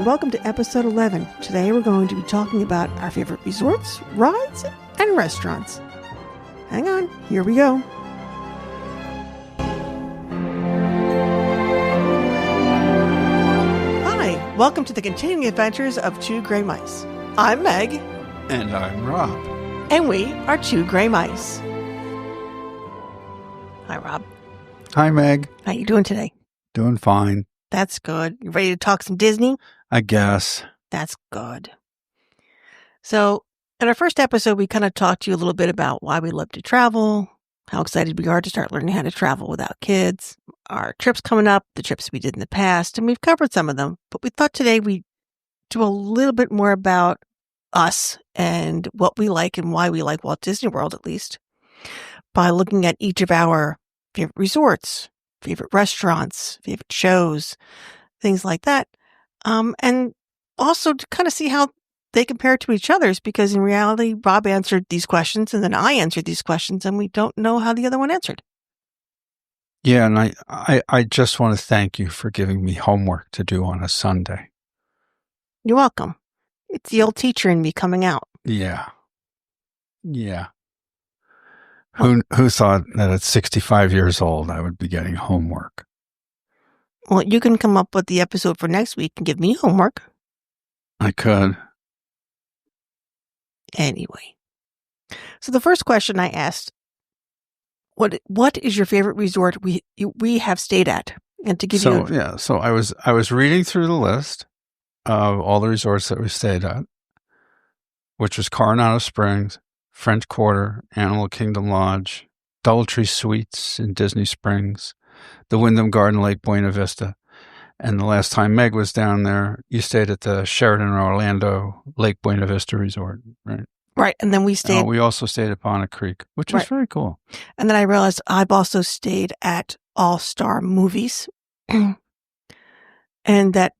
welcome to episode 11. Today we're going to be talking about our favorite resorts, rides, and restaurants. Hang on, here we go. Hi, welcome to the continuing adventures of Two Gray Mice. I'm Meg. And I'm Rob. And we are Two Gray Mice. Hi, Rob. Hi, Meg. How you doing today? Doing fine. That's good. You ready to talk some Disney? I guess. That's good. So, in our first episode, we kind of talked to you a little bit about why we love to travel, how excited we are to start learning how to travel without kids, our trips coming up, the trips we did in the past, and we've covered some of them. But we thought today we'd do a little bit more about us and what we like and why we like Walt Disney World, at least, by looking at each of our favorite resorts, favorite restaurants, favorite shows, things like that. And also to kind of see how they compare to each other's, because in reality, Rob answered these questions and then I answered these questions and we don't know how the other one answered. Yeah, and I just want to thank you for giving me homework to do on a Sunday. You're welcome. It's the old teacher in me coming out. Yeah. Who thought that at 65 years old I would be getting homework? Well, you can come up with the episode for next week and give me homework. I could. Anyway. So the first question I asked, what is your favorite resort we have stayed at? And to give so I was reading through the list of all the resorts that we stayed at, which was Coronado Springs, French Quarter, Animal Kingdom Lodge, Doubletree Suites in Disney Springs, the Wyndham Garden Lake Buena Vista. And the last time Meg was down there, you stayed at the Sheraton Orlando Lake Buena Vista Resort, right? Right. And then we stayed. We also stayed at Bonnet Creek, which was very cool. And then I realized I've also stayed at All-Star Movies. And that,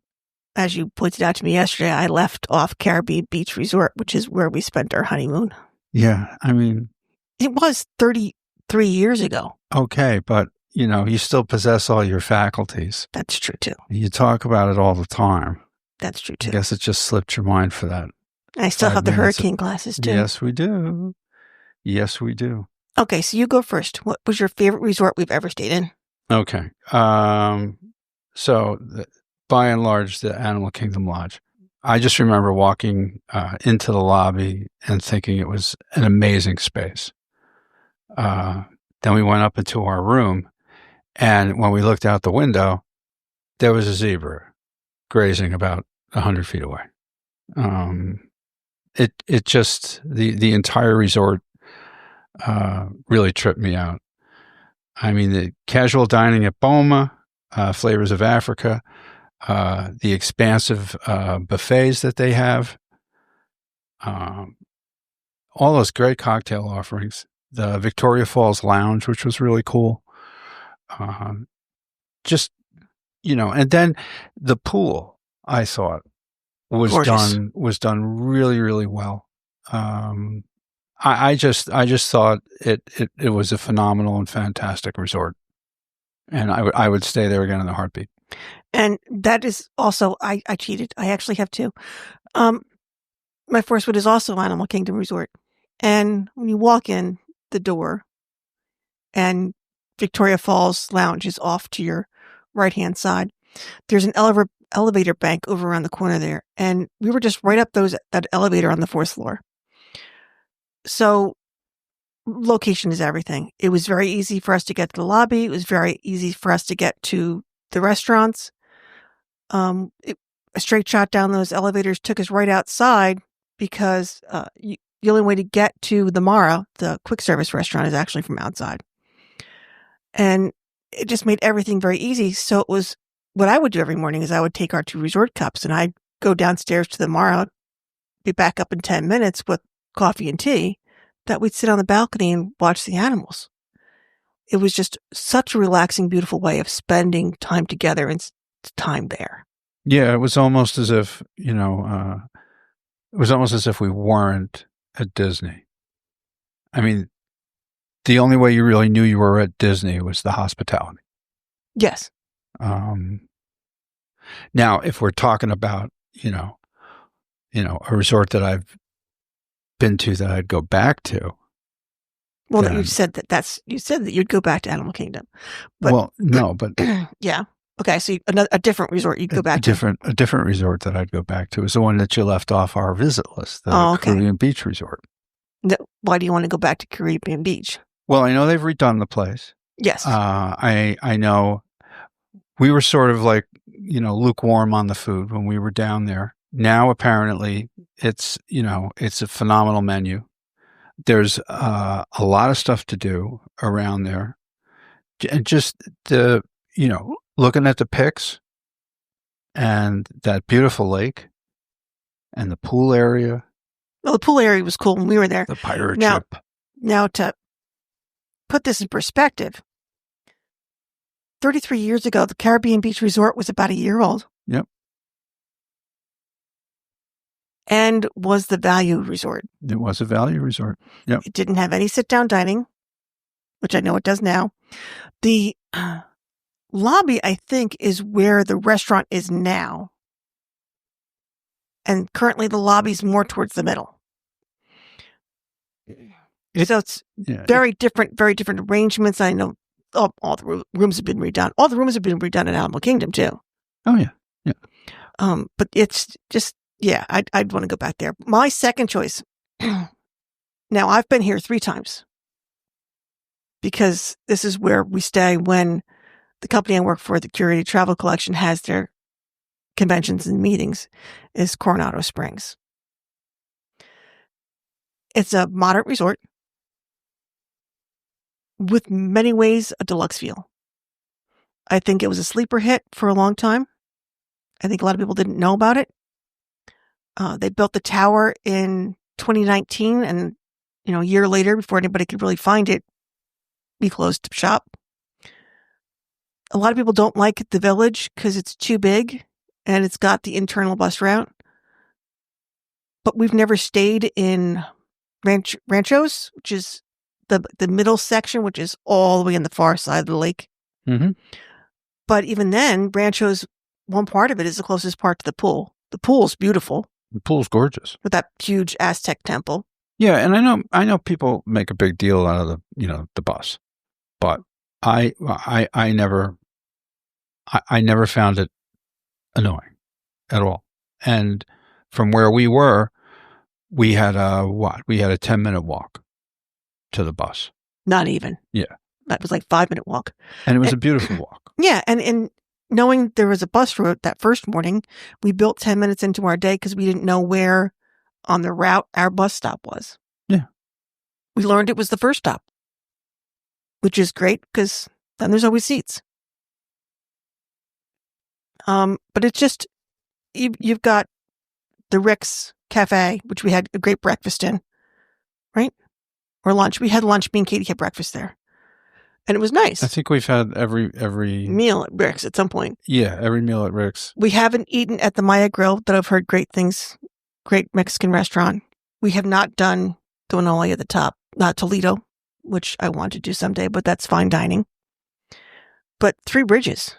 as you pointed out to me yesterday, I left off Caribbean Beach Resort, which is where we spent our honeymoon. Yeah. I mean, it was 33 years ago. Okay. But, you still possess all your faculties. That's true, too. You talk about it all the time. That's true, too. I guess it just slipped your mind for that. I still have the hurricane glasses, too. Yes, we do. Yes, we do. Okay, so you go first. What was your favorite resort we've ever stayed in? Okay. So, by and large, the Animal Kingdom Lodge. I just remember walking into the lobby and thinking it was an amazing space. Then we went up into our room, and when we looked out the window, there was a zebra grazing about 100 feet away. It just, the entire resort really tripped me out. I mean, the casual dining at Boma, Flavors of Africa, the expansive buffets that they have, all those great cocktail offerings, the Victoria Falls Lounge, which was really cool. Just, and then the pool, I thought, was done really, really well. I just thought it was a phenomenal and fantastic resort, and I would stay there again in a heartbeat. And that is also, I cheated. I actually have two. My first one is also Animal Kingdom Resort, and when you walk in the door, and Victoria Falls Lounge is off to your right hand side, there's an elevator bank over around the corner there, and we were just right up that elevator on the 4th floor. So location is everything. It was very easy for us to get to the lobby. It was very easy for us to get to the restaurants. A straight shot down those elevators took us right outside, because the only way to get to the Mara, the quick service restaurant, is actually from outside. And it just made everything very easy. So it was, what I would do every morning is I would take our 2 resort cups and I'd go downstairs to the Mara, be back up in 10 minutes with coffee and tea, that we'd sit on the balcony and watch the animals. It was just such a relaxing, beautiful way of spending time together and time there. Yeah, it was almost as if, we weren't at Disney. I mean, the only way you really knew you were at Disney was the hospitality. Yes. Now, if we're talking about, a resort that I've been to that I'd go back to. Well, you said that you'd go back to Animal Kingdom. But, well, no, but yeah. Okay, so a different resort you'd go back to. A different resort that I'd go back to is the one that you left off our visit list, the Caribbean Beach Resort. Why do you want to go back to Caribbean Beach? Well, I know they've redone the place. Yes. I know we were sort of like, lukewarm on the food when we were down there. Now, apparently, it's a phenomenal menu. There's a lot of stuff to do around there. And just looking at the pics and that beautiful lake and the pool area. Well, the pool area was cool when we were there. The pirate ship. Now, to put this in perspective, 33 years ago, the Caribbean Beach Resort was about a year old. Yep. And was the value resort. It was a value resort. Yep. It didn't have any sit-down dining, which I know it does now. The lobby, I think, is where the restaurant is now. And currently the lobby's more towards the middle. So it's very different arrangements. I know all the rooms have been redone. All the rooms have been redone in Animal Kingdom, too. Oh, yeah. Yeah. But it's just... Yeah, I'd want to go back there. My second choice. Now, I've been here 3 times because this is where we stay when the company I work for, the Curated Travel Collection, has their conventions and meetings, is Coronado Springs. It's a moderate resort with many ways a deluxe feel. I think it was a sleeper hit for a long time. I think a lot of people didn't know about it. They built the tower in 2019, and a year later, before anybody could really find it, we closed shop. A lot of people don't like the village because it's too big and it's got the internal bus route. But we've never stayed in Ranchos, which is the middle section, which is all the way on the far side of the lake. Mm-hmm. But even then, Ranchos, one part of it is the closest part to the pool. The pool's beautiful. The pool's gorgeous with that huge Aztec temple. Yeah, and I know people make a big deal out of the bus, but I never found it annoying at all. And from where we were, we had a 10-minute walk to the bus. Not even. Yeah, that was like 5-minute walk, and it was a beautiful walk. Yeah, and knowing there was a bus route that first morning, we built 10 minutes into our day because we didn't know where on the route our bus stop was. Yeah. We learned it was the first stop, which is great because then there's always seats. But it's just, you've got the Rick's Cafe, which we had a great breakfast in, right? Or lunch. We had lunch. Me and Katie had breakfast there. And it was nice. I think we've had every meal at Rick's at some point. Yeah, every meal at Rick's. We haven't eaten at the Maya Grill, that I've heard great things. Great Mexican restaurant. We have not done Donoli at the top, not Toledo, which I want to do someday, but that's fine dining. But Three Bridges.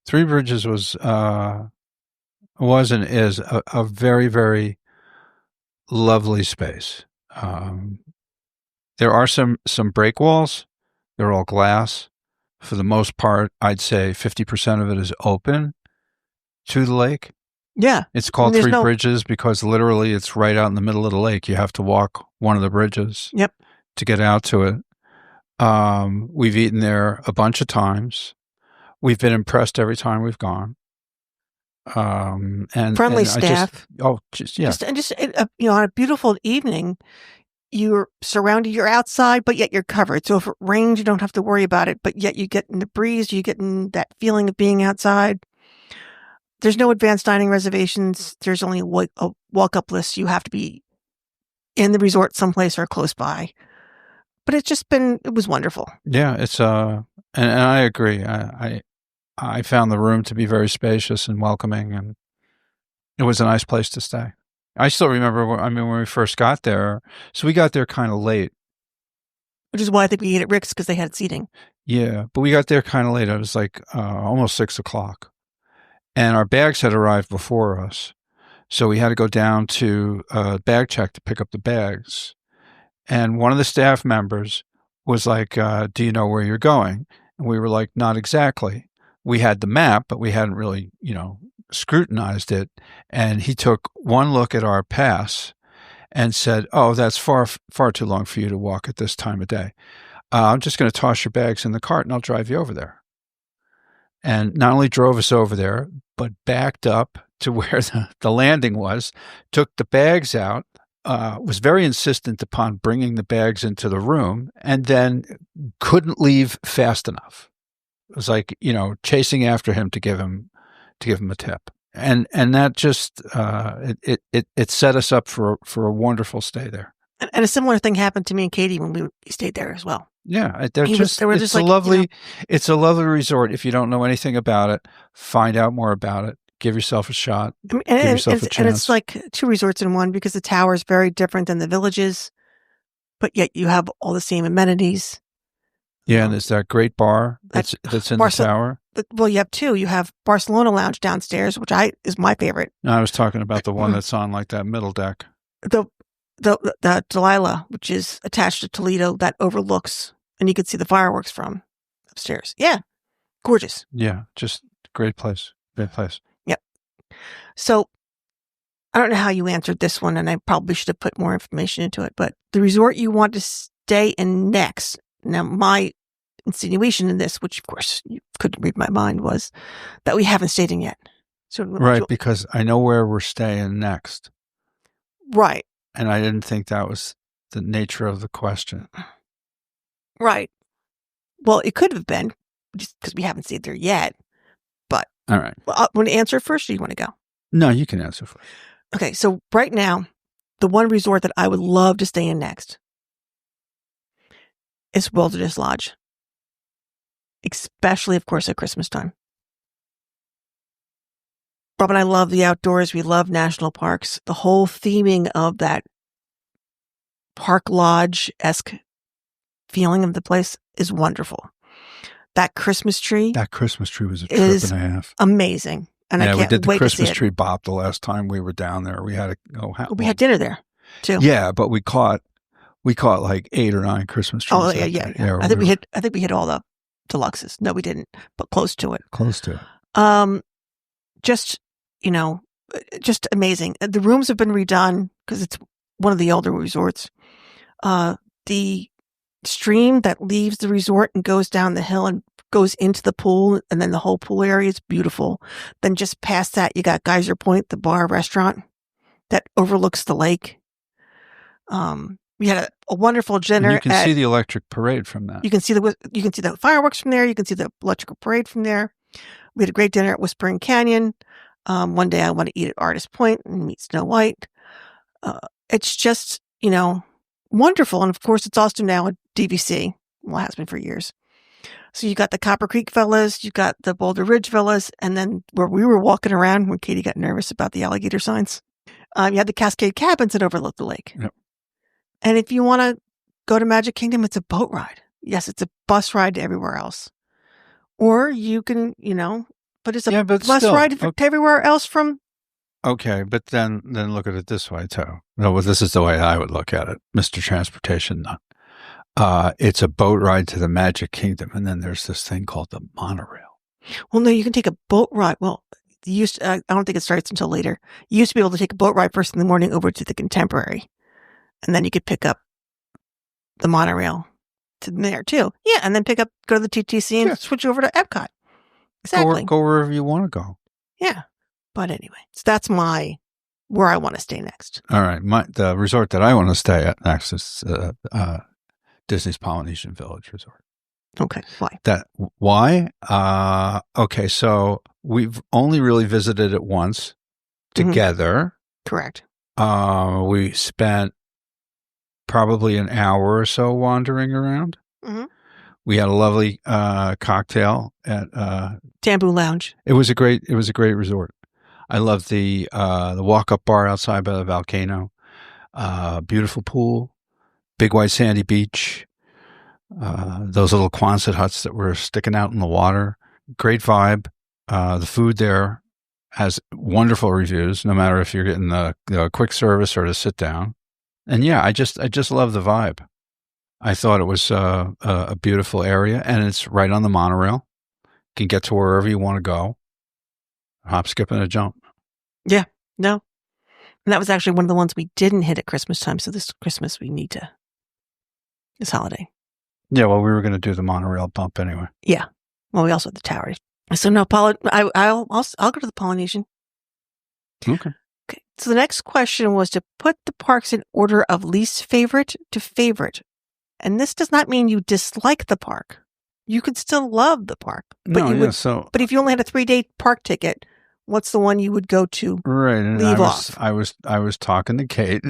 Three Bridges was and is a very, very lovely space. There are some break walls. They're all glass. For the most part, I'd say 50% of it is open to the lake. Yeah. It's called Three Bridges because literally it's right out in the middle of the lake. You have to walk one of the bridges to get out to it. We've eaten there a bunch of times. We've been impressed every time we've gone. And friendly staff. On a beautiful evening, you're surrounded, you're outside, but yet you're covered. So if it rains, you don't have to worry about it, but yet you get in the breeze, you get in that feeling of being outside. There's no advanced dining reservations. There's only a walk-up list. You have to be in the resort someplace or close by. But it was wonderful. Yeah, it's and I agree. I found the room to be very spacious and welcoming, and it was a nice place to stay. I still remember, when we first got there, so we got there kind of late. Which is why I think we ate at Rick's, because they had seating. Yeah, but we got there kind of late. It was like almost 6:00. and our bags had arrived before us. So we had to go down to bag check to pick up the bags. And one of the staff members was like, do you know where you're going? And we were like, not exactly. We had the map, but we hadn't really, scrutinized it. And he took one look at our pass and said, oh, that's far, far too long for you to walk at this time of day. I'm just going to toss your bags in the cart and I'll drive you over there. And not only drove us over there, but backed up to where the landing was, took the bags out, was very insistent upon bringing the bags into the room, and then couldn't leave fast enough. It was like, chasing after him to give him a tip. And that just, it set us up for a wonderful stay there. And a similar thing happened to me and Katie when we stayed there as well. Yeah, it's a lovely resort. If you don't know anything about it, find out more about it. Give yourself a shot. Give yourself a chance. And it's like two resorts in one because the tower is very different than the villages, but yet you have all the same amenities. Yeah, and there's that great bar that's in the tower. Well, you have two. You have Barcelona Lounge downstairs, which is my favorite. No, I was talking about the one that's on like that middle deck. The Delilah, which is attached to Toledo, that overlooks, and you can see the fireworks from upstairs. Yeah, gorgeous. Yeah, just great place. Great place. Yep. So I don't know how you answered this one, and I probably should have put more information into it, but the resort you want to stay in next. Now, my insinuation in this, which of course you couldn't read my mind, was that we haven't stayed in yet. So right, because I know where we're staying next. Right. And I didn't think that was the nature of the question. Right. Well, it could have been, just because we haven't stayed there yet. But all right. Well, want to answer first, or you want to go? No, you can answer first. Okay, so right now, the one resort that I would love to stay in next is Wilderness Lodge. Especially, of course, at Christmas time. Rob and I love the outdoors. We love national parks. The whole theming of that park lodge-esque feeling of the place is wonderful. That Christmas tree. That Christmas tree was a trip and a half. Amazing. And I can't we did the wait Christmas to see tree bop the last time we were down there. We had to go. We had dinner there too. Yeah, but we caught like 8 or 9 Christmas trees. Oh yeah. I think we hit all the deluxes. No, we didn't, but close to it. Close to it. Just amazing. The rooms have been redone because it's one of the older resorts. The stream that leaves the resort and goes down the hill and goes into the pool, and then the whole pool area is beautiful. Then just past that, you got Geyser Point, the bar restaurant that overlooks the lake. We had a wonderful dinner. And you can see the electric parade from that. You can see the fireworks from there. You can see the electrical parade from there. We had a great dinner at Whispering Canyon. One day I want to eat at Artist Point and meet Snow White. It's just, wonderful. And of course, it's also now a DVC. Well, it has been for years. So you got the Copper Creek villas, you got the Boulder Ridge villas, and then where we were walking around when Katie got nervous about the alligator signs, you had the Cascade Cabins that overlook the lake. Yep. And if you want to go to Magic Kingdom, it's a boat ride. Yes, it's a bus ride to everywhere else. Or you can, but it's a bus ride to everywhere else from. Okay, but then look at it this way, too. No, well, this is the way I would look at it, Mr. Transportation Nut. It's a boat ride to the Magic Kingdom, and then there's this thing called the monorail. Well, no, you can take a boat ride. Well, I don't think it starts until later. You used to be able to take a boat ride first in the morning over to the Contemporary, and then you could pick up the monorail to there too. Yeah, and then go to the TTC and switch over to Epcot. Exactly. Go wherever you want to go. Yeah, but anyway, so that's where I want to stay next. All right, the resort that I want to stay at next is Disney's Polynesian Village Resort. Okay, why? Why? Okay, so we've only really visited it once together. Correct. We spent probably an hour or so wandering around. Mm-hmm. We had a lovely cocktail at Tambu Lounge. It was a great resort. I loved the walk-up bar outside by the volcano. Beautiful pool, big white sandy beach. Those little Quonset huts that were sticking out in the water. Great vibe. The food there has wonderful reviews, no matter if you're getting the quick service or to sit down. And yeah, I just love the vibe. I thought it was a beautiful area, and it's right on the monorail. You can get to wherever you want to go. Hop, skip, and a jump. Yeah, no. And that was actually one of the ones we didn't hit at Christmas time. So this Christmas we need to, this holiday. Yeah, well, we were going to do the monorail bump anyway. Yeah. Well, we also had the tower. So no, I'll go to the Polynesian. Okay. Okay. So the next question was to put the parks in order of least favorite to favorite. And this does not mean you dislike the park. You could still love the park. But but if you only had a 3-day park ticket, what's the one you would go to? Right. And leave off? I was talking to Kate,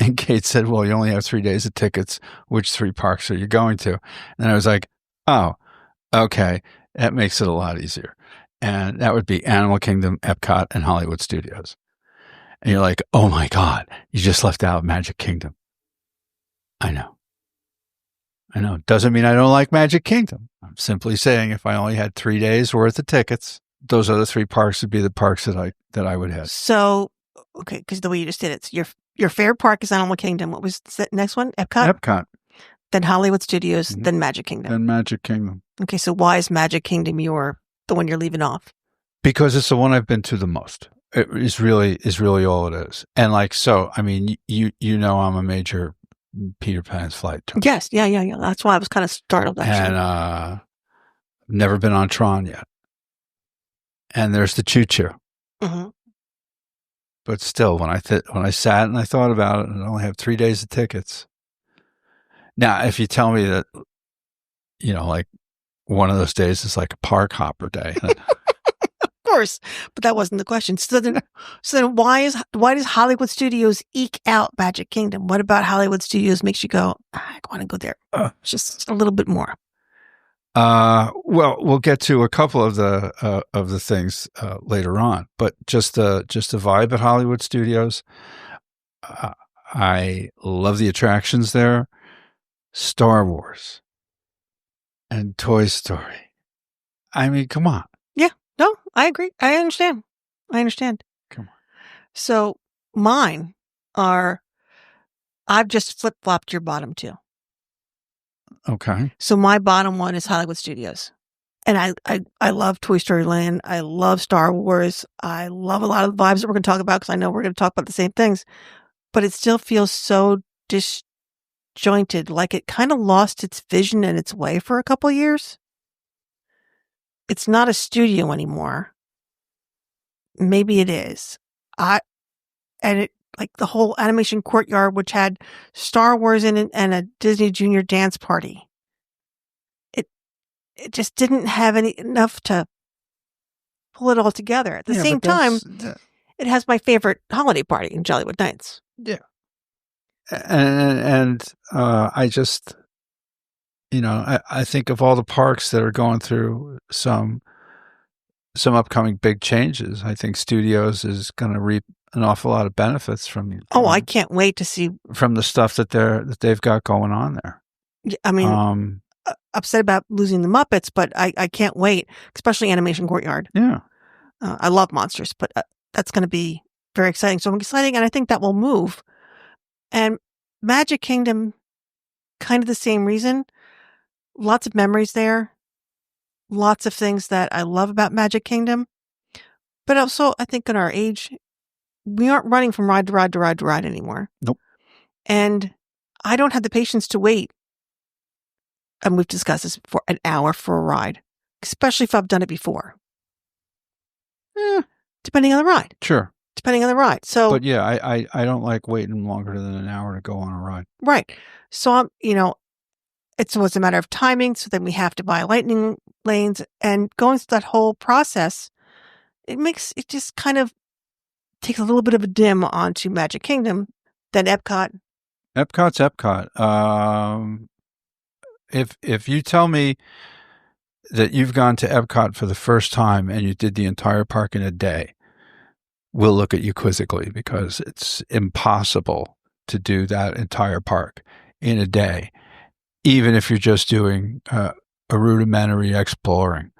and Kate said, well, you only have 3 days of tickets. Which 3 parks are you going to? And I was like, oh, okay. That makes it a lot easier. And that would be Animal Kingdom, Epcot, and Hollywood Studios. And you're like, oh my God, you just left out Magic Kingdom. I know. Doesn't mean I don't like Magic Kingdom. I'm simply saying if I only had 3 days worth of tickets, those other 3 parks would be the parks that I would hit. So, okay, because the way you just did it, your favorite park is Animal Kingdom. What was the next one? Epcot. Then Hollywood Studios, then Magic Kingdom. Then Magic Kingdom. Okay, so why is Magic Kingdom the one you're leaving off? Because it's the one I've been to the most. It is really all it is. And like, so, I mean, you know, I'm a major Peter Pan's Flight tour. Yes, yeah. That's why I was kind of startled, actually. And never been on Tron yet. And there's the Choo Choo. Mm-hmm. But still, when I sat and I thought about it, and I only have 3 days of tickets. Now, if you tell me that, you know, like one of those days is like a park hopper day. Of course, but that wasn't the question. So then why does Hollywood Studios eke out Magic Kingdom? What about Hollywood Studios makes you go, I want to go there just a little bit more? Well, we'll get to a couple of the things later on, but just the vibe at Hollywood Studios. I love the attractions there. Star Wars and Toy Story. I mean, come on. Yeah, no, I agree. I understand. Come on. So mine are, I've just flip-flopped your bottom 2. Okay. So my bottom one is Hollywood Studios. And I love Toy Story Land. I love Star Wars. I love a lot of the vibes that we're going to talk about because I know we're going to talk about the same things. But it still feels so disjointed, like it kind of lost its vision and its way for a couple of years. It's not a studio anymore. Maybe it is. Like the whole animation courtyard, which had Star Wars in it and a Disney Junior dance party. It just didn't have enough to pull it all together. At the same time, it has my favorite holiday party in Jollywood Nights. Yeah. And I just, you know, I think of all the parks that are going through some upcoming big changes. I think Studios is going to reap an awful lot of benefits from. I can't wait to see from the stuff that they've got going on there. I mean, upset about losing the Muppets, but I can't wait, especially Animation Courtyard. Yeah, I love monsters, but that's going to be very exciting. So I'm excited, and I think that will move. And Magic Kingdom, kind of the same reason. Lots of memories there. Lots of things that I love about Magic Kingdom. But also, I think in our age, we aren't running from ride to ride to ride to ride anymore. Nope. And I don't have the patience to wait. And we've discussed this before, an hour for a ride, especially if I've done it before. Depending on the ride. Sure. Depending on the ride. So, but yeah, I don't like waiting longer than an hour to go on a ride. Right. So it's a matter of timing. So then we have to buy lightning lanes, and going through that whole process, it just kind of takes a little bit of a dim onto Magic Kingdom. Then Epcot. Epcot's Epcot. If you tell me that you've gone to Epcot for the first time and you did the entire park in a day, we'll look at you quizzically, because it's impossible to do that entire park in a day, even if you're just doing a rudimentary exploring.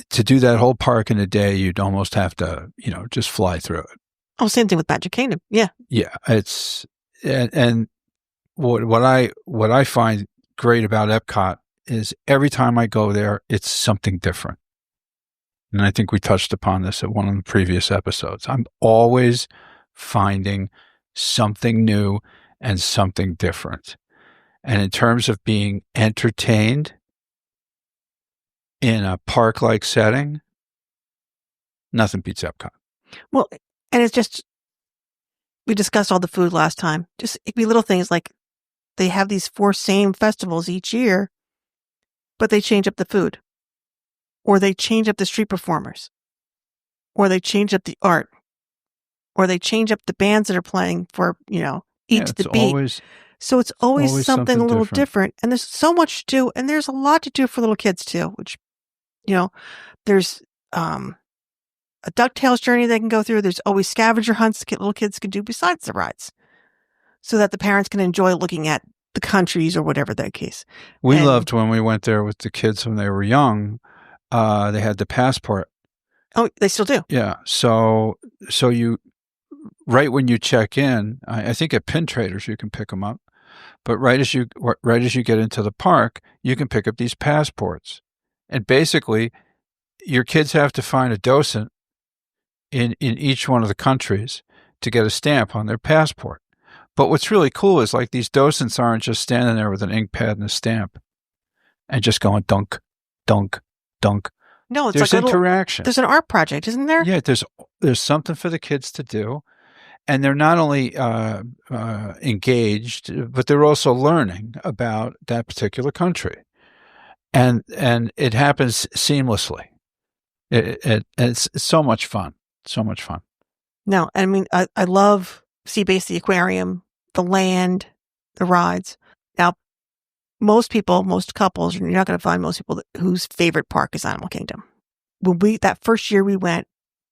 to do that whole park in a day, you'd almost have to, just fly through it. Oh, same thing with Magic Kingdom. Yeah. Yeah, it's and what I find great about Epcot is every time I go there, it's something different. And I think we touched upon this at one of the previous episodes. I'm always finding something new and something different. And in terms of being entertained in a park-like setting, nothing beats Epcot. Well, and it's just, we discussed all the food last time. Just it could be little things like they have these 4 same festivals each year, but they change up the food, or they change up the street performers, or they change up the art, or they change up the bands that are playing for, each the beat. So it's always something a little different. And there's so much to do, and there's a lot to do for little kids too, which, there's a DuckTales journey they can go through. There's always scavenger hunts that little kids can do besides the rides, so that the parents can enjoy looking at the countries or whatever that case. We loved when we went there with the kids when they were young. They had the passport. Oh, they still do. Yeah. So you, right when you check in, I think at Pin Traders you can pick them up, but right as you get into the park, you can pick up these passports, and basically, your kids have to find a docent in each one of the countries to get a stamp on their passport. But what's really cool is like these docents aren't just standing there with an ink pad and a stamp and just going dunk, dunk, dunk. No, it's there's like interaction. There's an art project, isn't there? Yeah, there's something for the kids to do, and they're not only engaged, but they're also learning about that particular country, and it happens seamlessly. It's so much fun. So much fun. No, I mean, I love Sea Base, the aquarium, the land, the rides. Now, most couples, you're not going to find most people whose favorite park is Animal Kingdom. That first year we went,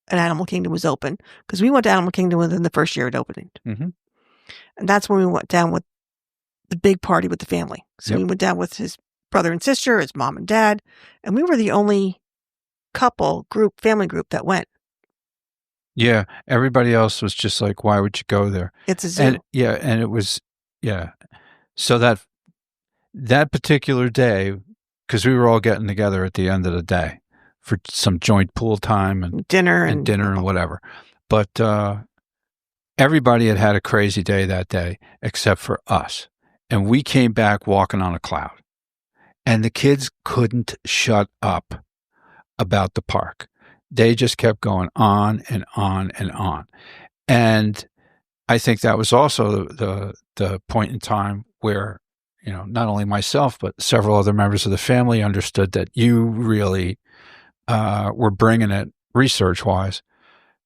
and Animal Kingdom was open, because we went to Animal Kingdom within the first year it opened. Mm-hmm. And that's when we went down with the big party with the family. So we went down with his brother and sister, his mom and dad, and we were the only family group that went. Yeah, everybody else was just like, why would you go there? It's a zoo. And it was, so that particular day, because we were all getting together at the end of the day for some joint pool time and dinner and whatever. But everybody had a crazy day that day except for us. And we came back walking on a cloud. And the kids couldn't shut up about the park. They just kept going on and on and on. And I think that was also the point in time where, not only myself, but several other members of the family understood that you really were bringing it research-wise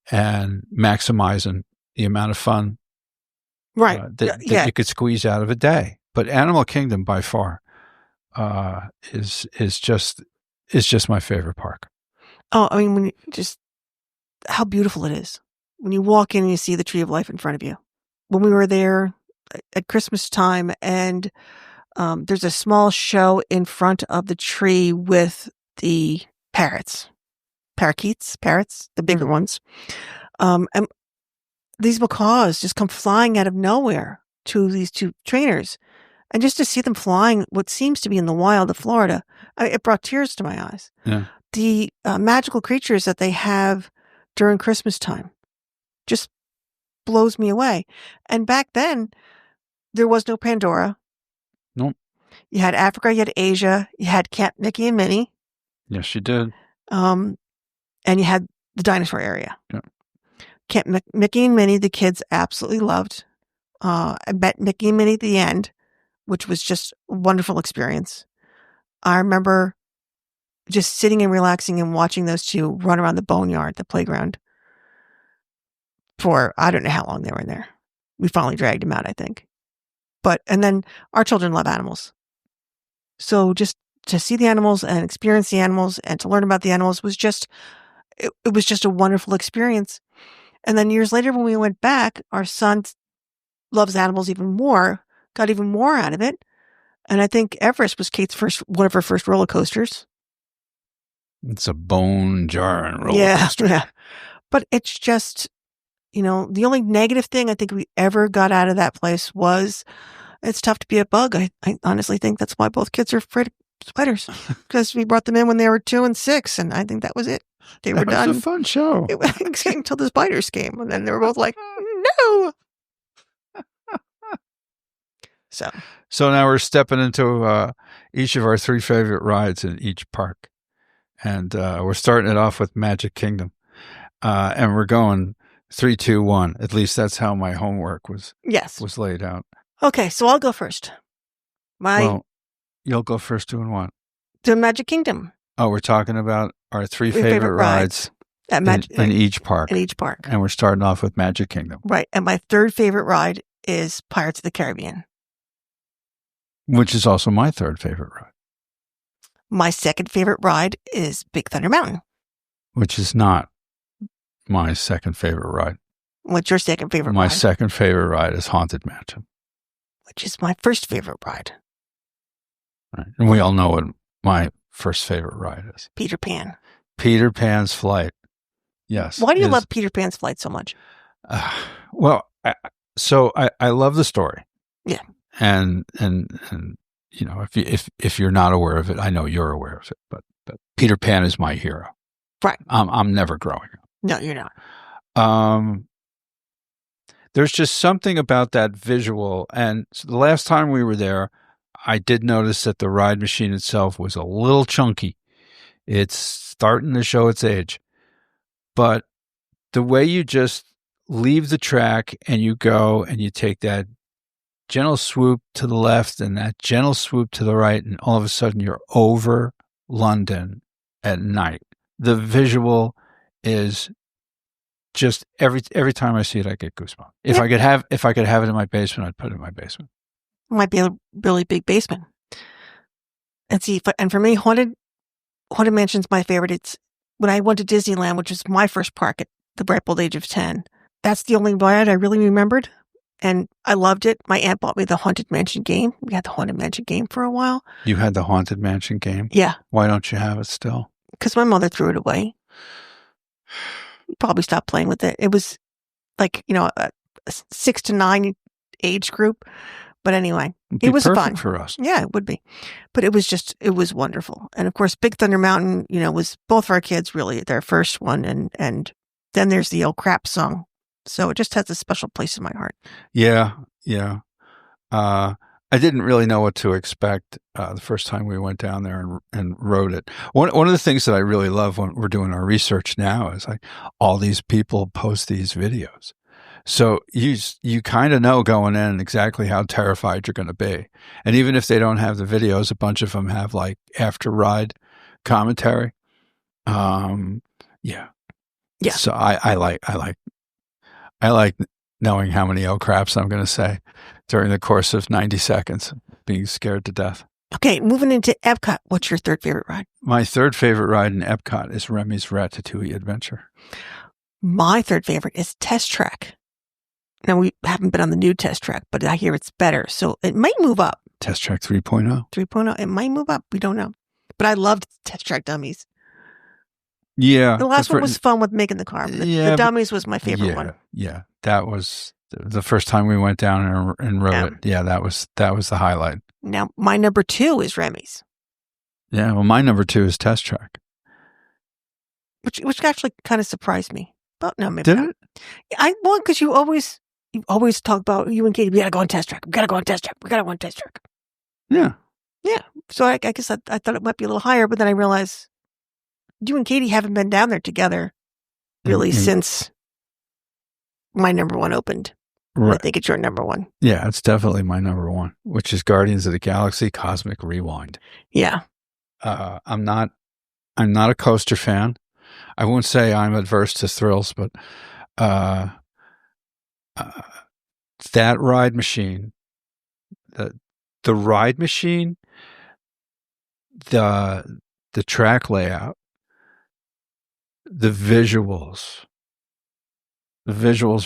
and maximizing the amount of fun that you could squeeze out of a day. But Animal Kingdom, by far, is just my favorite park. Oh, I mean, how beautiful it is when you walk in and you see the Tree of Life in front of you. When we were there at Christmas time, and there's a small show in front of the tree with the parakeets, the bigger ones. And these macaws just come flying out of nowhere to these 2 trainers. And just to see them flying what seems to be in the wild of Florida, it brought tears to my eyes. Yeah. The magical creatures that they have during Christmas time just blows me away. And back then, there was no Pandora. Nope. You had Africa, you had Asia, you had Camp Mickey and Minnie. Yes, you did. And you had the dinosaur area. Yeah. Camp Mickey and Minnie, the kids absolutely loved. I met Mickey and Minnie at the end, which was just a wonderful experience. I remember just sitting and relaxing and watching those 2 run around the boneyard, the playground, for I don't know how long they were in there. We finally dragged them out, I think. And then our children love animals. So just to see the animals and experience the animals and to learn about the animals was it was just a wonderful experience. And then years later, when we went back, our son loves animals even more, got even more out of it. And I think Everest was one of her first roller coasters. It's a bone-jarring roller Yeah, coaster. yeah. But it's just, the only negative thing I think we ever got out of that place was it's tough to be a bug. I honestly think that's why both kids are afraid of spiders, because we brought them in when they were 2 and 6, and I think that was it. They were That was done. a fun show. Until the spiders came, and then they were both like, no. So now we're stepping into each of our 3 favorite rides in each park. And we're starting it off with Magic Kingdom. And we're going 3, 2, 1. At least that's how my homework was laid out. Okay, so I'll go first. Well, you'll go first doing what? To Magic Kingdom. Oh, we're talking about our 3 favorite rides at in each park. In each park. And we're starting off with Magic Kingdom. Right. And my 3rd favorite ride is Pirates of the Caribbean. Which is also my 3rd favorite ride. My 2nd favorite ride is Big Thunder Mountain. Which is not my 2nd favorite ride. What's your 2nd favorite ride? My 2nd favorite ride is Haunted Mansion. Which is my 1st favorite ride. Right. And we all know what my 1st favorite ride is. Peter Pan. Peter Pan's Flight. Yes. Why do you love Peter Pan's Flight so much? Well, I love the story. Yeah. And if you're not aware of it, I know you're aware of it, but Peter Pan is my hero. Right. I'm never growing up. No, you're not. There's just something about that visual. And so the last time we were there, I did notice that the ride machine itself was a little chunky. It's starting to show its age. But the way you just leave the track and you go and you take that gentle swoop to the left and that gentle swoop to the right, and all of a sudden you're over London at night. The visual is just every time I see it, I get goosebumps. If I could have it in my basement, I'd put it in my basement. It might be a really big basement. And for me, Haunted Mansion's my favorite. It's when I went to Disneyland, which was my first park at the ripe old age of 10. That's the only ride I really remembered. And I loved it. My aunt bought me the Haunted Mansion game. We had the Haunted Mansion game for a while. You had the Haunted Mansion game? Yeah. Why don't you have it still? Because my mother threw it away. Probably stopped playing with it. It was like, a 6 to 9 age group. But anyway, it was fun for us. Yeah, it would be. But it was wonderful. And of course, Big Thunder Mountain, was both of our kids really their first one. And then there's the old crap song. So it just has a special place in my heart. Yeah. Yeah. I didn't really know what to expect the first time we went down there and rode it. One of the things that I really love when we're doing our research now is like all these people post these videos. So you kind of know going in exactly how terrified you're going to be. And even if they don't have the videos, a bunch of them have like after ride commentary. Yeah. So I like knowing how many oh craps I'm going to say during the course of 90 seconds, being scared to death. Okay, moving into Epcot, what's your 3rd favorite ride? My 3rd favorite ride in Epcot is Remy's Ratatouille Adventure. My 3rd favorite is Test Track. Now, we haven't been on the new Test Track, but I hear it's better, so it might move up. Test Track 3.0? 3.0, it might move up. We don't know. But I loved Test Track Dummies. Yeah. The last one was fun with making the car. The Dummies was my favorite one. Yeah, that was the first time we went down and rode it. Yeah, that was the highlight. Now, my number 2 is Remy's. Yeah, well, my number 2 is Test Track. Which actually kind of surprised me. But no, maybe Did not. it? Because you always talk about you and Katie, we got to go on Test Track. We got to go on Test Track. We got to go on Test Track. Yeah. Yeah. So I guess I thought it might be a little higher, but then I realized you and Katie haven't been down there together really since my number 1 opened. Right. I think it's your number 1. Yeah, it's definitely my number 1, which is Guardians of the Galaxy Cosmic Rewind. Yeah. I'm not a coaster fan. I won't say I'm adverse to thrills, but that ride machine, the ride machine, the track layout, the visuals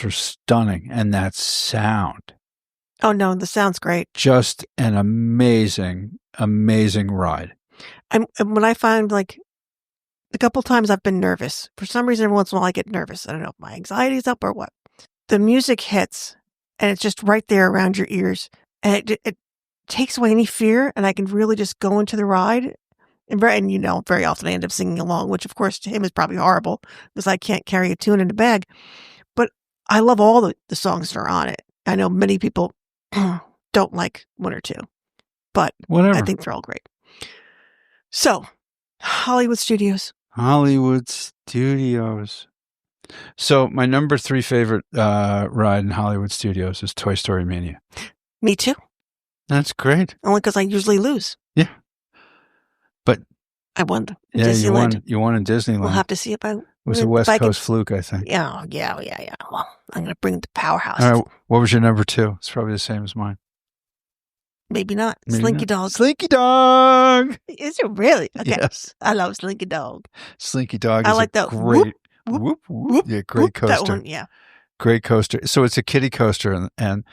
were stunning, and that sound. Oh no, the sound's great. Just an amazing ride. And when I find like a couple times I've been nervous. For some reason, every once in a while I get nervous. I don't know if my anxiety's up or what. The music hits, and it's just right there around your ears. And it takes away any fear, and I can really just go into the ride. And very often I end up singing along, which of course to him is probably horrible because I can't carry a tune in a bag. But I love all the songs that are on it. I know many people don't like one or two, but Whatever. I think they're all great. So, Hollywood Studios. Hollywood Studios. So my number 3 favorite ride in Hollywood Studios is Toy Story Mania. Me too. That's great. Only because I usually lose. Yeah. But I won in yeah, Disneyland. you won in Disneyland. We'll have to see if I... It was a West Coast fluke, I think. Yeah. Well, I'm going to bring the powerhouse. All right, what was your number 2? It's probably the same as mine. Maybe not. Maybe Slinky not. Dog. Slinky Dog! Is it really? Okay. Yes. I love Slinky Dog. Slinky Dog I is like a that great... whoop, Whoop. Yeah, great coaster. That one, yeah. Great coaster. So it's a kiddie coaster, and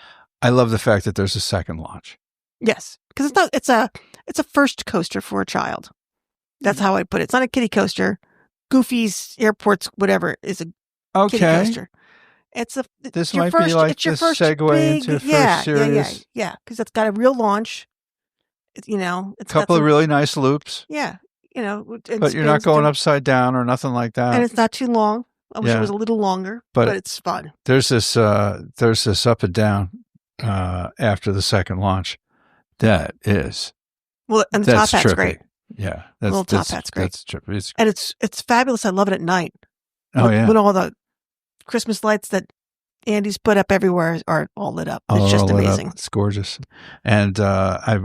I love the fact that there's a second launch. Yes. Because it's a first coaster for a child. That's how I put it. It's not a kiddie coaster. Goofy's Airports, whatever, is a kiddie coaster. This might be like the segue into first series. Yeah, because it's got a real launch. It's a couple of really nice loops. Yeah, but you're not going upside down or nothing like that. And it's not too long. I wish it was a little longer, but it's fun. There's this up and down after the second launch. That is and the top hat's trippy. great. Yeah, little top hat's great. That's trippy. And it's fabulous. I love it at night. When all the Christmas lights that Andy's put up everywhere are all lit up. It's just amazing. It's gorgeous. And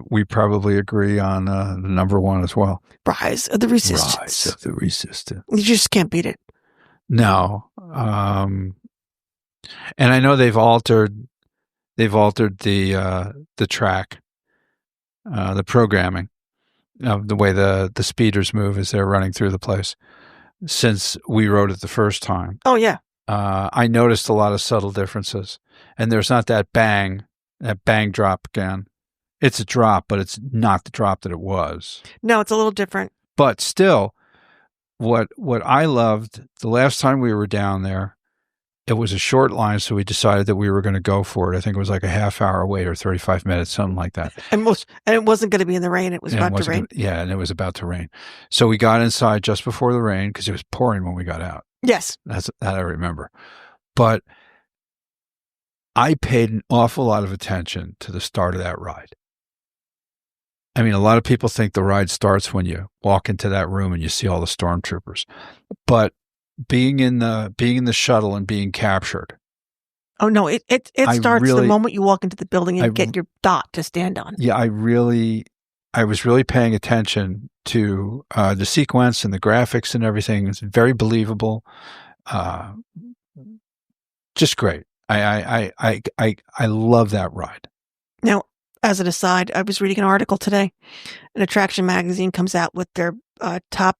we probably agree on the number 1 as well. Rise of the Resistance. Rise of the Resistance. You just can't beat it. No. And I know they've altered the track, the programming of the way the speeders move as they're running through the place since we rode it the first time. Oh, yeah. I noticed a lot of subtle differences, and there's not that bang drop again. It's a drop, but it's not the drop that it was. No, it's a little different. But still, what I loved the last time we were down there, it was a short line, so we decided that we were going to go for it. I think it was like a half-hour wait or 35 minutes, something like that. And it wasn't going to be in the rain. It was about to rain. And it was about to rain. So we got inside just before the rain because it was pouring when we got out. Yes. That I remember. But I paid an awful lot of attention to the start of that ride. I mean, a lot of people think the ride starts when you walk into that room and you see all the stormtroopers. But being in the shuttle and being captured. Oh no, it starts the moment you walk into the building and get your dot to stand on. Yeah, I was really paying attention to the sequence and the graphics and everything. It's very believable. Just great. I love that ride. Now, as an aside, I was reading an article today. An Attraction magazine comes out with their top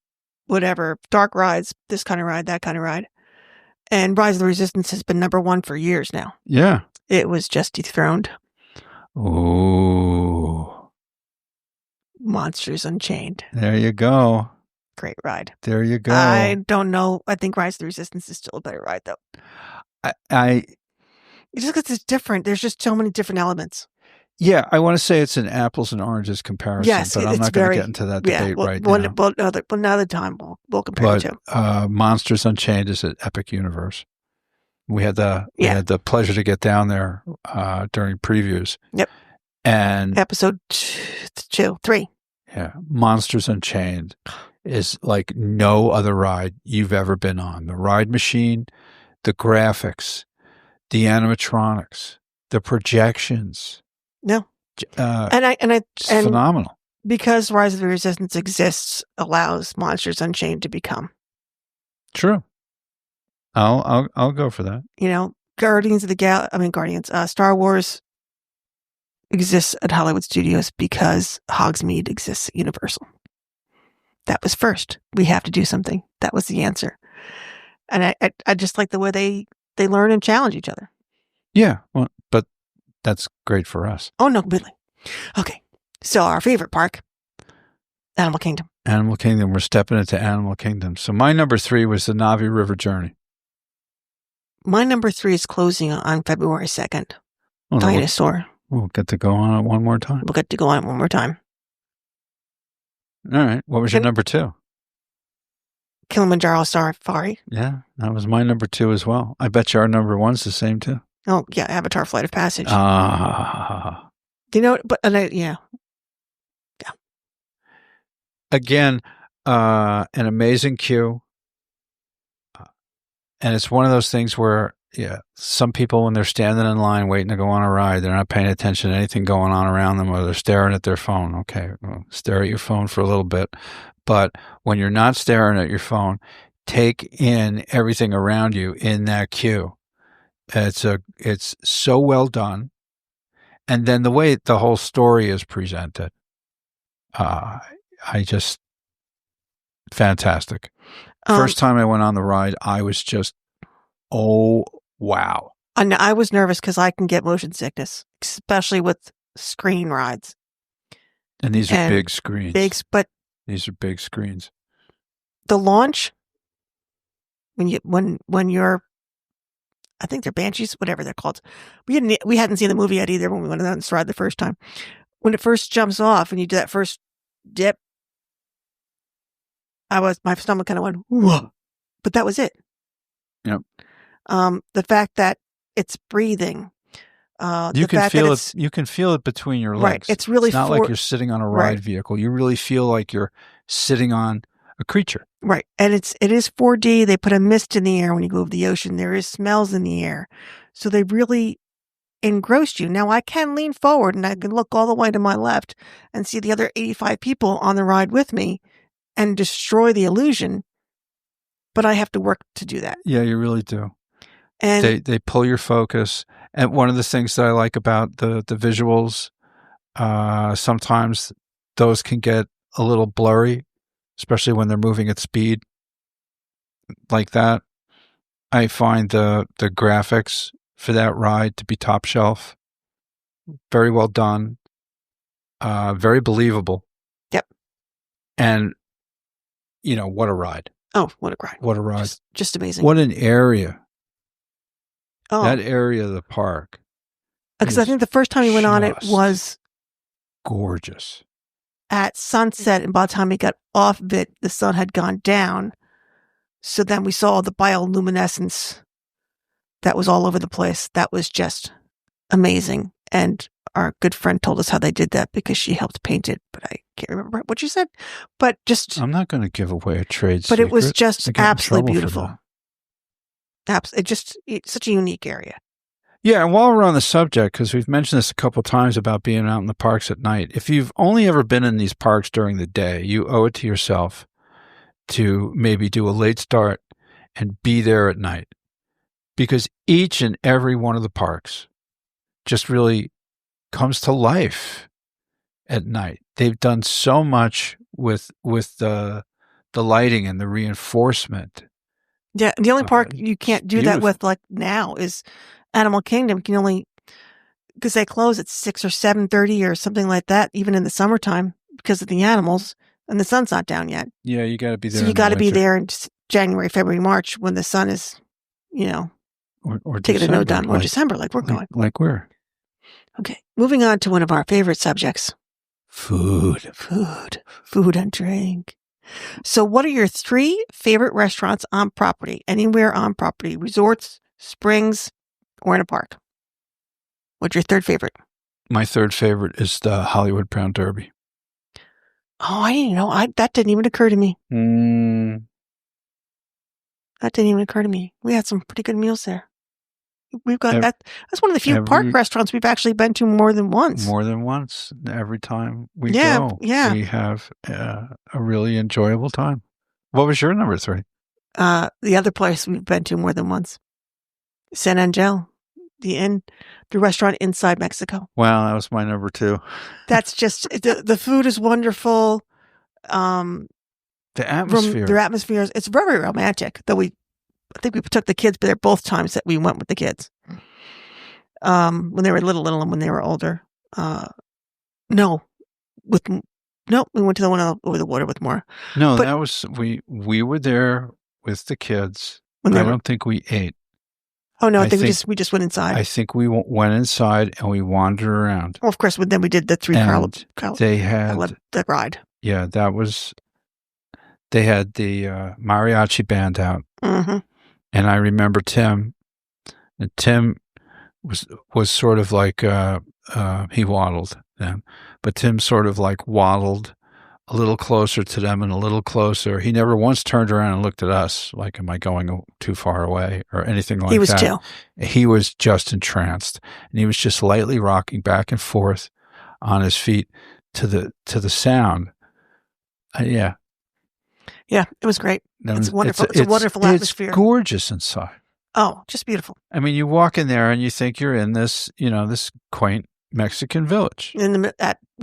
whatever, dark rides, this kind of ride, that kind of ride. And Rise of the Resistance has been number 1 for years now. Yeah. It was just dethroned. Oh. Monsters Unchained. There you go. Great ride. There you go. I don't know. I think Rise of the Resistance is still a better ride, though. Just because it's different. There's just so many different elements. Yeah, I want to say it's an apples and oranges comparison, but I'm not going to get into that debate right now. Another time we'll compare the two. Monsters Unchained is an epic universe. We had the pleasure to get down there during previews. Yep. And episode 2, 3. Yeah, Monsters Unchained is like no other ride you've ever been on. The ride machine, the graphics, the animatronics, the projections. No. It's phenomenal. Because Rise of the Resistance exists, allows Monsters Unchained to become. True. I'll go for that. Star Wars exists at Hollywood Studios because Hogsmeade exists at Universal. That was first. We have to do something. That was the answer. And I just like the way they learn and challenge each other. Yeah, well, but that's great for us. Oh, no, completely. Okay, so our favorite park, Animal Kingdom. Animal Kingdom. We're stepping into Animal Kingdom. So my number 3 was the Navi River Journey. My number 3 is closing on February 2nd. Oh, Dinosaur. We'll get to go on it one more time. We'll get to go on it one more time. All right. What was your number 2? Kilimanjaro Safari. Yeah, that was my number 2 as well. I bet you our number 1's the same too. Oh, yeah, Avatar Flight of Passage. You know, but yeah. Again, an amazing queue. And it's one of those things where, some people, when they're standing in line waiting to go on a ride, they're not paying attention to anything going on around them, or they're staring at their phone. Okay, well, stare at your phone for a little bit. But when you're not staring at your phone, take in everything around you in that queue. It's so well done. And then the way the whole story is presented, fantastic. First time I went on the ride, I was just, oh, wow. And I was nervous because I can get motion sickness, especially with screen rides. And these are big screens. But these are big screens. The launch, when you're, I think they're Banshees, whatever they're called. We hadn't seen the movie yet either when we went on this ride the first time. When it first jumps off and you do that first dip, my stomach kind of went, whoa, but that was it. Yep. The fact that it's breathing. You can feel it. You can feel it between your legs. Right. It's really not like you're sitting on a ride vehicle. You really feel like you're sitting on a creature. Right. And it is 4D. They put a mist in the air when you go over the ocean. There is smells in the air. So they really engrossed you. Now I can lean forward and I can look all the way to my left and see the other 85 people on the ride with me and destroy the illusion. But I have to work to do that. Yeah, you really do. And they pull your focus. And one of the things that I like about the visuals, sometimes those can get a little blurry, especially when they're moving at speed like that. I find the graphics for that ride to be top shelf. Very well done. Very believable. Yep. And, what a ride. Oh, what a ride. What a ride. Just amazing. What an area. Oh. That area of the park. Because I think the first time we went on it was gorgeous. At sunset, and by the time we got off of it, the sun had gone down. So then we saw the bioluminescence that was all over the place. That was just amazing. And our good friend told us how they did that because she helped paint it, but I can't remember what you said. But just, I'm not going to give away a trade secret. But it was just I absolutely beautiful. It's such a unique area. Yeah, and while we're on the subject, because we've mentioned this a couple of times about being out in the parks at night, if you've only ever been in these parks during the day, you owe it to yourself to maybe do a late start and be there at night. Because each and every one of the parks just really comes to life at night. They've done so much with the lighting and the reinforcement. Yeah, the only park you can't do that with like now is Animal Kingdom. You can only, because they close at 6 or 7:30 or something like that, even in the summertime because of the animals, and the sun's not down yet. Yeah, you got to be there. So you got to be there in January, February, March when the sun is, or taking a note down, or December, like we're going. Like we're. Okay, moving on to one of our favorite subjects. Food and drink. So what are your 3 favorite restaurants on property, anywhere on property, resorts, springs, or in a park? What's your 3rd favorite? My 3rd favorite is the Hollywood Brown Derby. Oh, I didn't know. That didn't even occur to me. That didn't even occur to me. We had some pretty good meals there. We've got that. That's one of the few park restaurants we've actually been to more than once. More than once. Every time we go, we have a really enjoyable time. What was your number 3? The other place we've been to more than once. San Angel, the restaurant inside Mexico. Wow, that was my number 2. That's just, the food is wonderful. The atmosphere. Their atmosphere, it's very romantic, though I think we took the kids, but they're both times that we went with the kids. When they were little and when they were older. No, with Nope, we went to the one over the water with Maura. No, But that was we were there with the kids. when they I were, don't think we ate. oh no, I I think think we just went inside. I think we went inside and we wandered around. Well, of course, then we did the three Carl. They had the ride. Yeah, that was. They had the mariachi band out, Mm-hmm. and I remember Tim. And Tim was sort of like he waddled then, but Tim sort of like waddled a little closer to them and a little closer. He never once turned around and looked at us like, "Am I going too far away?" or anything like that. He was chill. He was just entranced, and he was just lightly rocking back and forth on his feet to the sound. Yeah. Yeah, it was great. It's wonderful. It's a wonderful atmosphere. It's gorgeous inside. Oh, just beautiful. I mean, you walk in there and you think you're in this, this quaint Mexican village.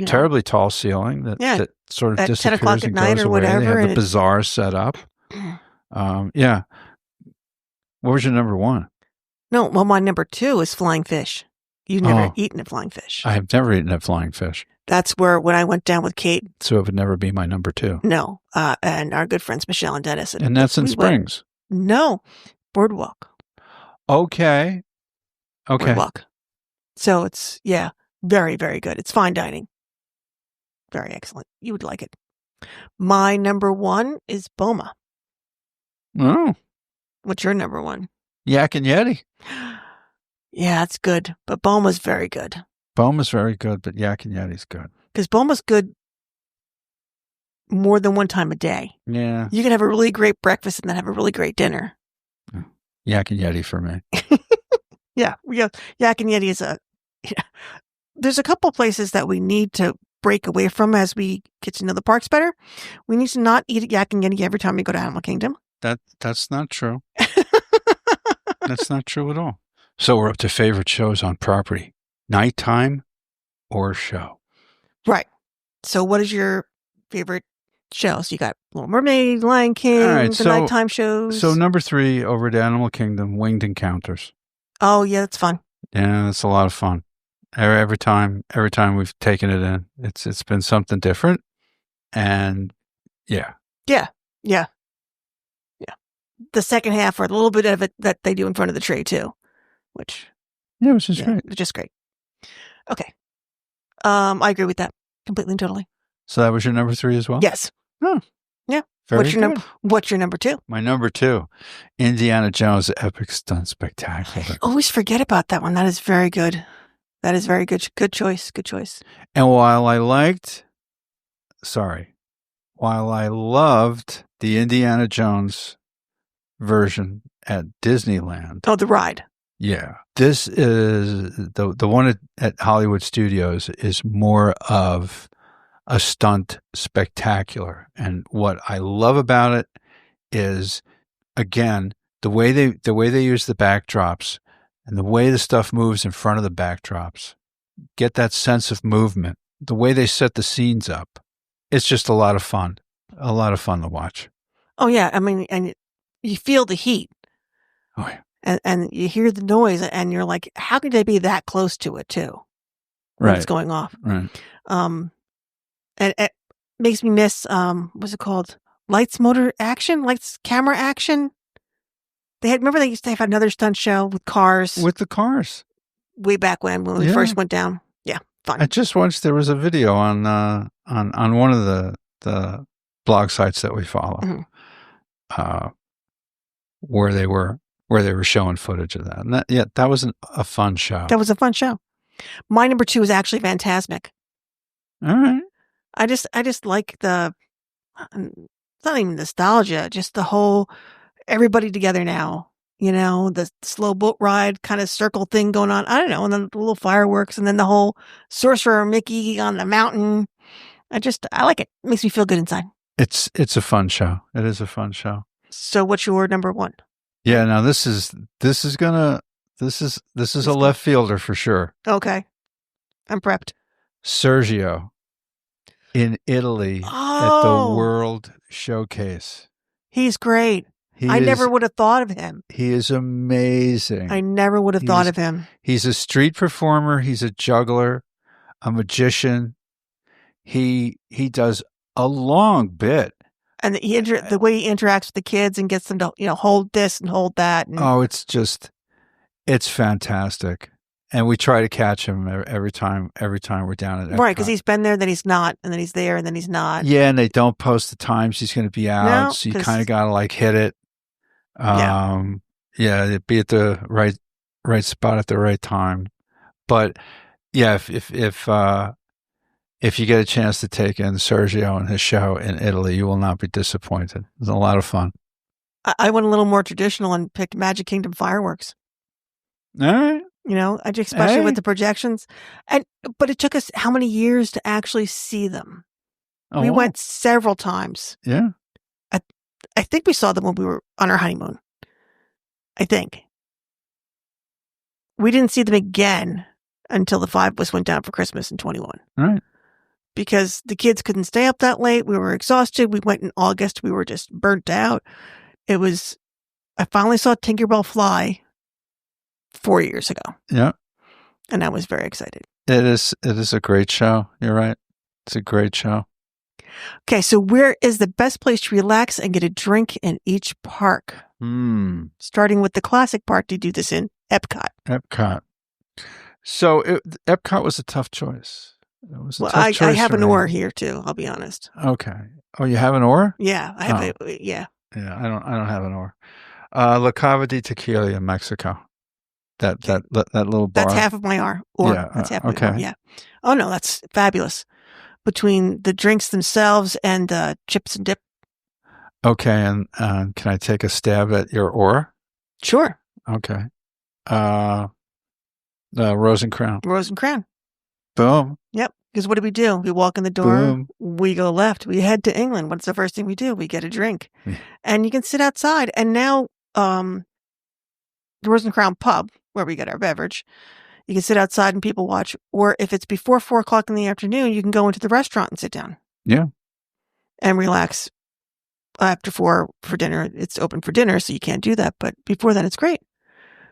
Terribly tall ceiling that sort of at disappears 10 o'clock at and night goes or away. whatever. They have the bazaar set up. Yeah. What was your number one? No, well, my number two is flying fish. You've never eaten a flying fish. I have never eaten a flying fish. That's where, when I went down with Kate. So it would never be my number two. No. And our good friends, Michelle and Dennis. And that's in Springs. No. Boardwalk. Okay. Boardwalk. So it's, very, very good. It's fine dining. Very excellent. You would like it. My number one is Boma. Oh. What's your number one? Yak and Yeti. Yeah, it's good. But Boma's very good. Boma's very good, but Yak and Yeti's good. Because Boma's good more than one time a day. Yeah. You can have a really great breakfast and then have a really great dinner. Yak and Yeti for me. Yeah. Yak and Yeti is there's a couple places that we need to break away from as we get to know the parks better. We need to not eat at Yak and Yeti every time we go to Animal Kingdom. That's not true. That's not true at all. So we're up to favorite shows on property. Nighttime or show? Right. So what is your favorite shows? You got Little Mermaid, Lion King, the nighttime shows. So number 3 over at Animal Kingdom, Winged Encounters. Oh, yeah, that's fun. Yeah, that's a lot of fun. Every time we've taken it in, it's been something different. And yeah. The second half, or a little bit of it that they do in front of the tray too, which is great. Just great. Okay. I agree with that completely and totally. So that was your number 3 as well? Yes. Oh. Yeah. Very good. What's your number 2? My number 2, Indiana Jones Epic Stunt Spectacular. I always forget about that one. That is very good. That is very good. Good choice. Good choice. And while I loved the Indiana Jones version at Disneyland. Oh, the ride. Yeah. This is the one at Hollywood Studios is more of a stunt spectacular. And what I love about it is, again, the way they use the backdrops and the way the stuff moves in front of the backdrops. Get that sense of movement. The way they set the scenes up. It's just a lot of fun. A lot of fun to watch. Oh, yeah. I mean, and you feel the heat. Oh, yeah. And you hear the noise, and you're like, how could they be that close to it, too? When it's going off. Right. And it makes me miss, what's it called? Lights, camera action. Remember they used to have another stunt show with cars? With the cars. Way back when we first went down. Yeah, fun. I just watched, there was a video on one of the blog sites that we follow, where they were showing footage of that. And that was a fun show. That was a fun show. My number 2 is actually Fantasmic. All right. I just like it's not even nostalgia, just the whole everybody together now. The slow boat ride kind of circle thing going on. I don't know. And then the little fireworks, and then the whole Sorcerer Mickey on the mountain. I like it. It makes me feel good inside. It's a fun show. It is a fun show. So what's your number 1? Yeah. Now this is a left fielder for sure. Okay. I'm prepped. Sergio in Italy at the World Showcase. He's great. I never would have thought of him. He is amazing. I never would have thought of him. He's a street performer. He's a juggler, a magician. he does a long bit. And the way he interacts with the kids and gets them to, hold this and hold that. And it's fantastic. And we try to catch him every time we're down at Epcot. Right, because he's been there, then he's not, and then he's there, and then he's not. Yeah, and they don't post the times he's going to be out, so you kind of got to like hit it. Yeah, be at the right spot at the right time. But yeah, if you get a chance to take in Sergio and his show in Italy, you will not be disappointed. It's a lot of fun. I went a little more traditional and picked Magic Kingdom fireworks. All right. Especially with the projections. But it took us how many years to actually see them? We went several times. Yeah. I think we saw them when we were on our honeymoon. I think. We didn't see them again until the 5 of us went down for Christmas in 21. Right. Because the kids couldn't stay up that late. We were exhausted. We went in August. We were just burnt out. I finally saw Tinkerbell fly 4 years ago. Yeah. And I was very excited. It is a great show. You're right. It's a great show. Okay, so where is the best place to relax and get a drink in each park? Starting with the classic park, do you do this in Epcot? Epcot. So Epcot was a tough choice. It was a tough choice. I have an oar here too. I'll be honest. Okay. Oh, you have an oar? Yeah, I have. Yeah. Yeah, I don't have an oar. La Cava de Tequila in Mexico. That little bar. That's half of my oar. Yeah. That's half of my oar. Yeah. Oh no, that's fabulous. Between the drinks themselves and the chips and dip. Okay, and can I take a stab at your oar? Sure. Okay. Rose and Crown. Rose and Crown. Boom. Yep. Because what do? We walk in the door. Boom. We go left. We head to England. What's the first thing we do? We get a drink. Yeah. And you can sit outside. And now the Rose and Crown pub, where we get our beverage, you can sit outside and people watch. Or if it's before 4 o'clock in the afternoon, you can go into the restaurant and sit down. Yeah. And relax. After 4 for dinner, it's open for dinner, so you can't do that. But before that, it's great.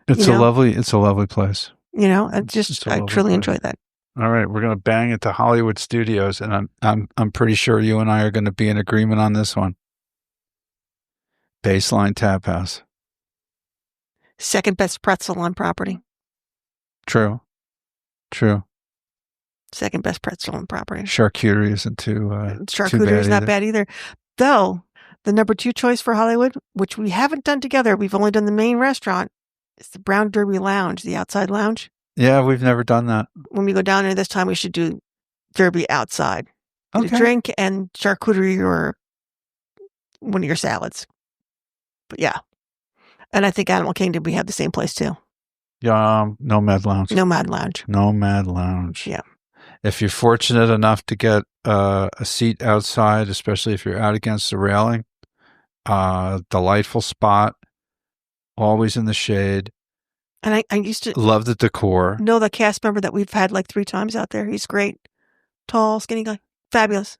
It's a lovely place. I truly enjoy that. All right, we're going to bang into Hollywood Studios, and I'm pretty sure you and I are going to be in agreement on this one. Baseline Tap House. Second best pretzel on property. True. Second best pretzel on property. Charcuterie isn't too Charcuterie is not bad either. Though the number 2 choice for Hollywood, which we haven't done together, we've only done the main restaurant, is the Brown Derby Lounge, the outside lounge. Yeah, we've never done that. When we go down there this time, we should do Derby outside. Get a drink and charcuterie or one of your salads. But yeah. And I think Animal Kingdom, we have the same place too. Nomad Lounge. Nomad Lounge. Yeah. If you're fortunate enough to get a seat outside, especially if you're out against the railing, delightful spot, always in the shade. And I used to love the decor. Know the cast member that we've had like 3 times out there. He's great. Tall, skinny guy. Fabulous.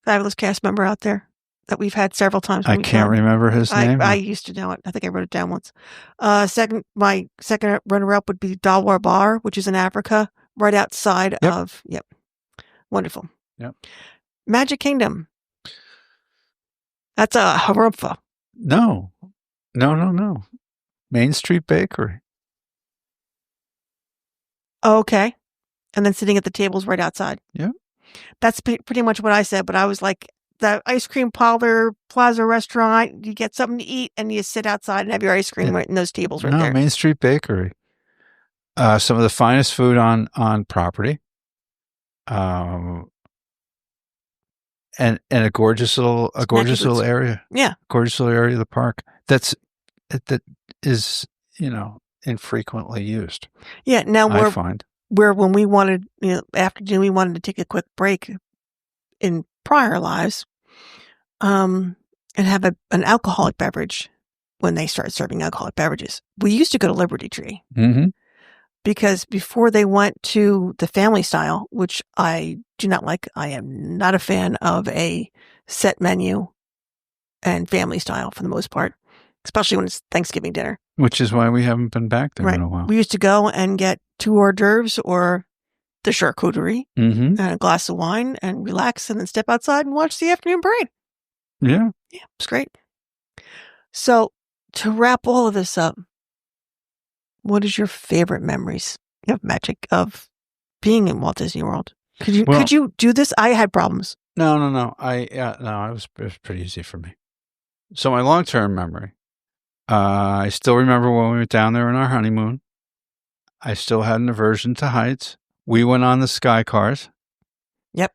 Fabulous cast member out there that we've had several times. I can't remember his name. I used to know it. I think I wrote it down once. My second runner-up would be Dalwar Bar, which is in Africa, right outside of, wonderful. Yep. Magic Kingdom. That's a harumfa. No. Main Street Bakery. Okay. And then sitting at the tables right outside. Yeah. That's pretty much what I said, but I was like, the ice cream parlor plaza restaurant, you get something to eat and you sit outside and have your ice cream right in those tables right there. Main Street Bakery. Some of the finest food on property. And a gorgeous little area. Yeah. Gorgeous little area of the park. That is, infrequently used. Yeah. Now I find where when we wanted, after dinner, we wanted to take a quick break in prior lives, and have an alcoholic beverage when they started serving alcoholic beverages. We used to go to Liberty Tree. Mm-hmm. Because before they went to the family style, which I do not like, I am not a fan of a set menu and family style for the most part, especially when it's Thanksgiving dinner. Which is why we haven't been back there in a while. We used to go and get 2 hors d'oeuvres or the charcuterie Mm-hmm. and a glass of wine and relax and then step outside and watch the afternoon parade. Yeah. Yeah, it's great. So to wrap all of this up, what is your favorite memories of magic of being in Walt Disney World? Could you do this? I had problems. No. It was pretty easy for me. So my long-term memory, I still remember when we went down there on our honeymoon. I still had an aversion to heights. We went on the sky cars. Yep.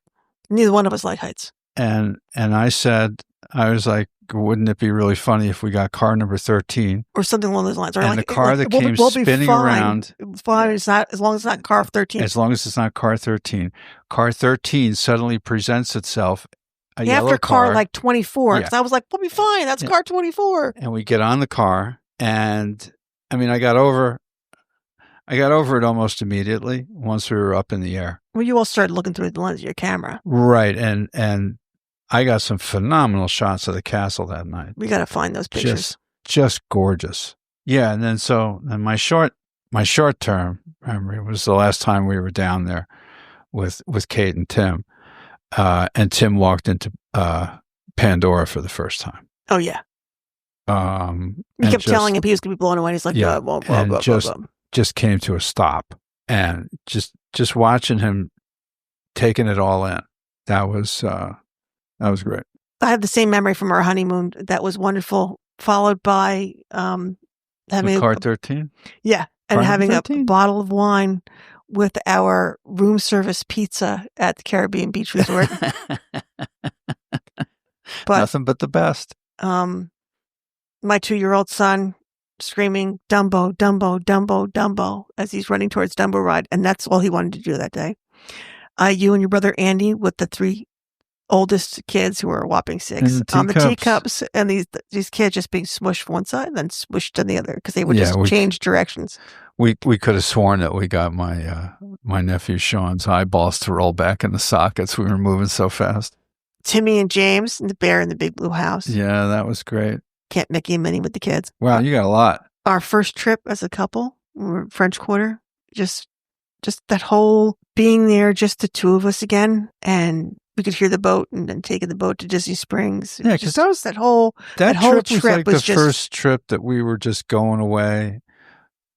Neither one of us like heights. And I said, I was like, wouldn't it be really funny if we got car number 13? Or something along those lines. Or and like, the car that came spinning around. Fine. It's not, as long as it's not car 13. As long as it's not car 13. Car 13 suddenly presents itself. After car like 24. Because Yeah. I was like, we'll be fine. That's car 24. And we get on the car. And I mean, I got over it almost immediately once we were up in the air. Well, you all started looking through the lens of your camera. Right. And I got some phenomenal shots of the castle that night. We got to find those pictures. Just gorgeous. Yeah. And then my short term memory was the last time we were down there with Kate and Tim. And Tim walked into Pandora for the first time. Oh, yeah. We kept telling him he was going to be blown away. He's like, yeah, blah, blah, blah, just came to a stop. And just watching him taking it all in, that was great. I have the same memory from our honeymoon. That was wonderful. Followed by having car 13. Yeah, and having 13? A bottle of wine with our room service pizza at the Caribbean Beach Resort. But nothing but the best. My 2-year-old son screaming Dumbo, Dumbo, Dumbo, Dumbo as he's running towards Dumbo Ride, and that's all he wanted to do that day. You and your brother Andy with the 3 oldest kids who were a whopping 6 on the teacups, and these kids just being smushed from one side and then smushed on the other because they would just change directions. We could have sworn that we got my nephew Sean's eyeballs to roll back in the sockets. We were moving so fast. Timmy and James and the bear in the big blue house. Yeah, that was great. Camp Mickey and Minnie with the kids. Wow, you got a lot. Our first trip as a couple, we were French Quarter, just that whole being there, just the 2 of us again, and we could hear the boat and then taking the boat to Disney Springs. Yeah, because that was that whole trip was like the first trip that we were just going away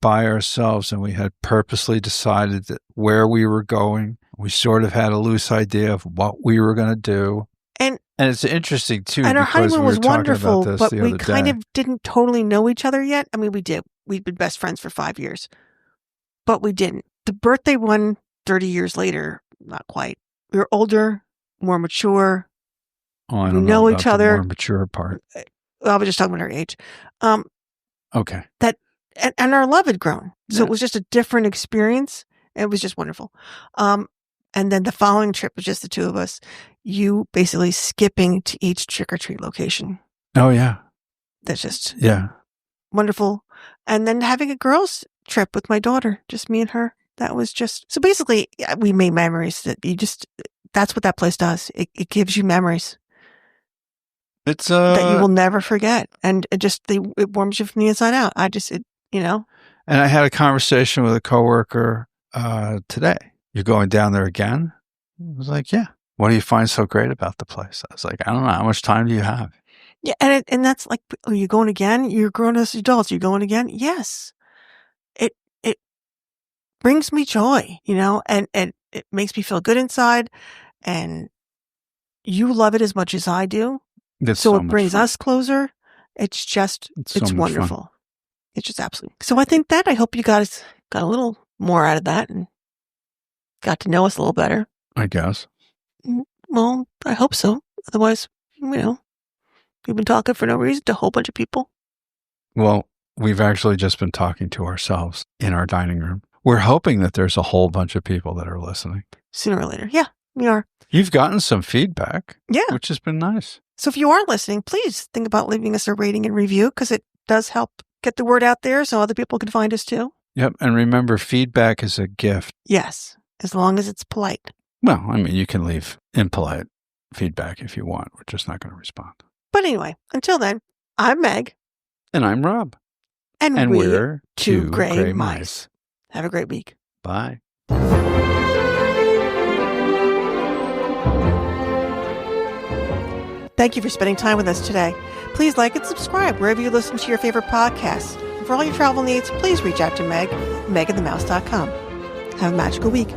by ourselves, and we had purposely decided that where we were going. We sort of had a loose idea of what we were going to do. And it's interesting, too, and our honeymoon was wonderful, but we kind of didn't totally know each other yet. I mean, we did. We'd been best friends for 5 years, but we didn't. The birthday one, 30 years later, not quite. We were older, more mature. Oh, I we don't know about each other. The more mature part. I was just talking about our age. Okay. And our love had grown. So it was just a different experience. It was just wonderful. And then the following trip was just the 2 of us. You basically skipping to each trick-or-treat location. Oh, yeah. That's just wonderful. And then having a girls' trip with my daughter, just me and her. That was just... So basically, we made memories that that's what that place does. It gives you memories. It's that you will never forget. And it warms you from the inside out. And I had a conversation with a coworker today. You're going down there again? I was like, yeah. What do you find so great about the place? I was like, I don't know. How much time do you have? Yeah. And that's like, are you going again? You're grown as adults. You're going again? Yes. It brings me joy, and it makes me feel good inside. And you love it as much as I do. So it brings us closer. It's wonderful. Fun. It's just absolutely. So I think I hope you guys got a little more out of that and got to know us a little better. I guess. Well, I hope so. Otherwise, we've been talking for no reason to a whole bunch of people. Well, we've actually just been talking to ourselves in our dining room. We're hoping that there's a whole bunch of people that are listening. Sooner or later. Yeah, we are. You've gotten some feedback. Yeah. Which has been nice. So if you are listening, please think about leaving us a rating and review because it does help get the word out there so other people can find us too. Yep. And remember, feedback is a gift. Yes. As long as it's polite. Well, I mean, you can leave impolite feedback if you want. We're just not going to respond. But anyway, until then, I'm Meg. And I'm Rob. And we're 2 gray mice. Have a great week. Bye. Thank you for spending time with us today. Please like and subscribe wherever you listen to your favorite podcasts. And for all your travel needs, please reach out to Meg, megandthemouse.com. Have a magical week.